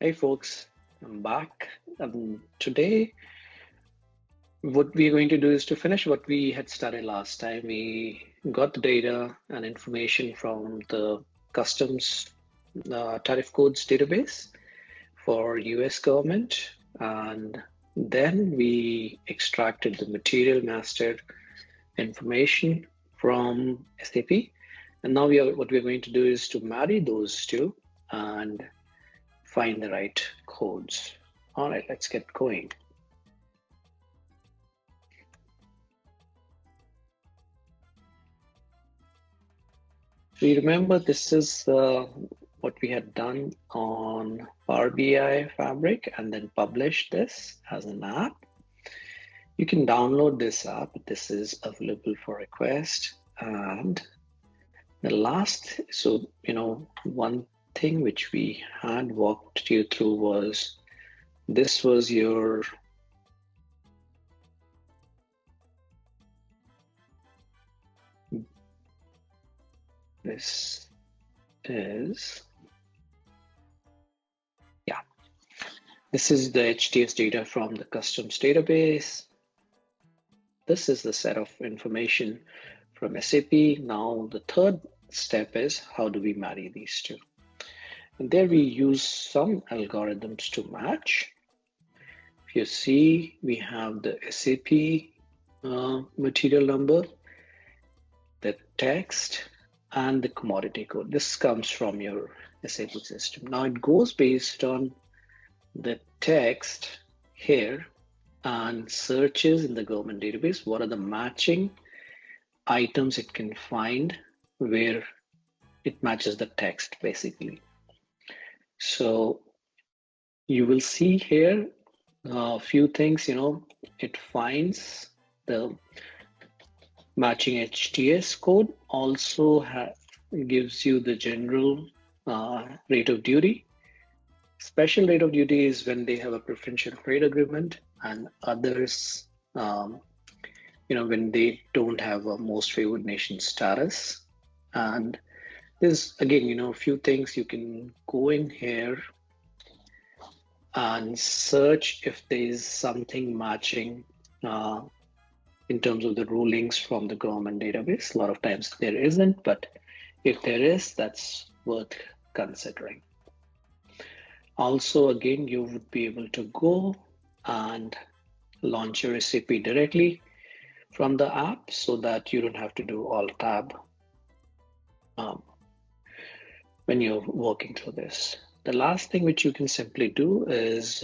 Hey folks, I'm back. Today, what we're going to do is to finish what we had started last time. We got the data and information from the customs tariff codes database for US government, and then we extracted the material master information from SAP. And now what we're going to do is to marry those two and find the right codes. All right, let's get going. So you remember this is what we had done on Power BI Fabric and then published this as an app. You can download this app. This is available for request. And the last, one thing which we had walked you through was this was your this is this is the HTS data from the customs database. This is the set of information from SAP. Now the third step is how do we marry these two? And there we use some algorithms to match. If you see, we have the SAP material number, the text, and the commodity code. This comes from your SAP system. Now it goes based on the text here and searches in the government database. What are the matching items it can find where it matches the text basically? So you will see here a few things, it finds the matching HTS code, also gives you the general rate of duty. Special rate of duty is when they have a preferential trade agreement, and others, when they don't have a most favored nation status. And there's again, a few things you can go in here and search if there is something matching in terms of the rulings from the government database. A lot of times there isn't, but if there is, that's worth considering. Also, again, you would be able to go and launch your SAP directly from the app so that you don't have to do Alt-Tab when you're working through this. The last thing which you can simply do is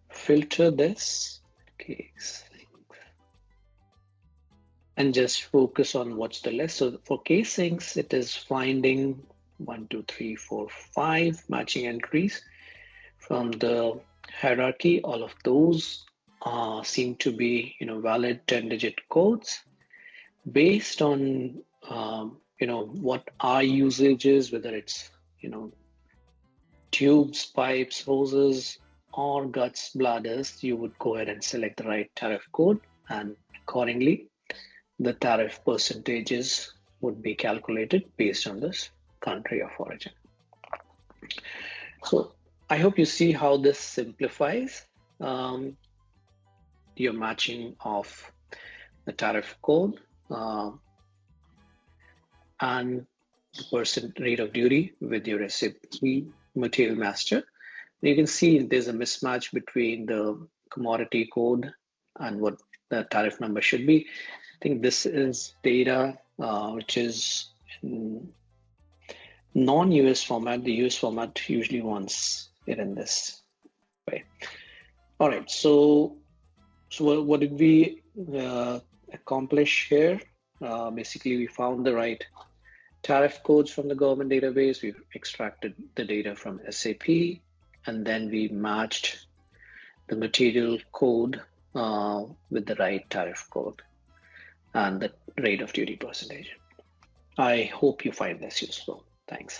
filter this case and just focus on what's the list. So for casings, it is finding 1, 2, 3, 4, 5 matching entries from the hierarchy. All of those seem to be, valid 10-digit codes based on, what our usage is, whether it's, tubes, pipes, hoses, or guts, bladders. You would go ahead and select the right tariff code, and accordingly, the tariff percentages would be calculated based on this country of origin. So I hope you see how this simplifies your matching of the tariff code and the percent rate of duty with your SAP Material Master. You can see there's a mismatch between the commodity code and what the tariff number should be. I think this is data which is non-US format. The US format usually wants it in this way. All right, so what did we accomplish here? Basically, we found the right tariff codes from the government database. We've extracted the data from SAP, and then we matched the material code with the right tariff code and the rate of duty percentage. I hope you find this useful. Thanks.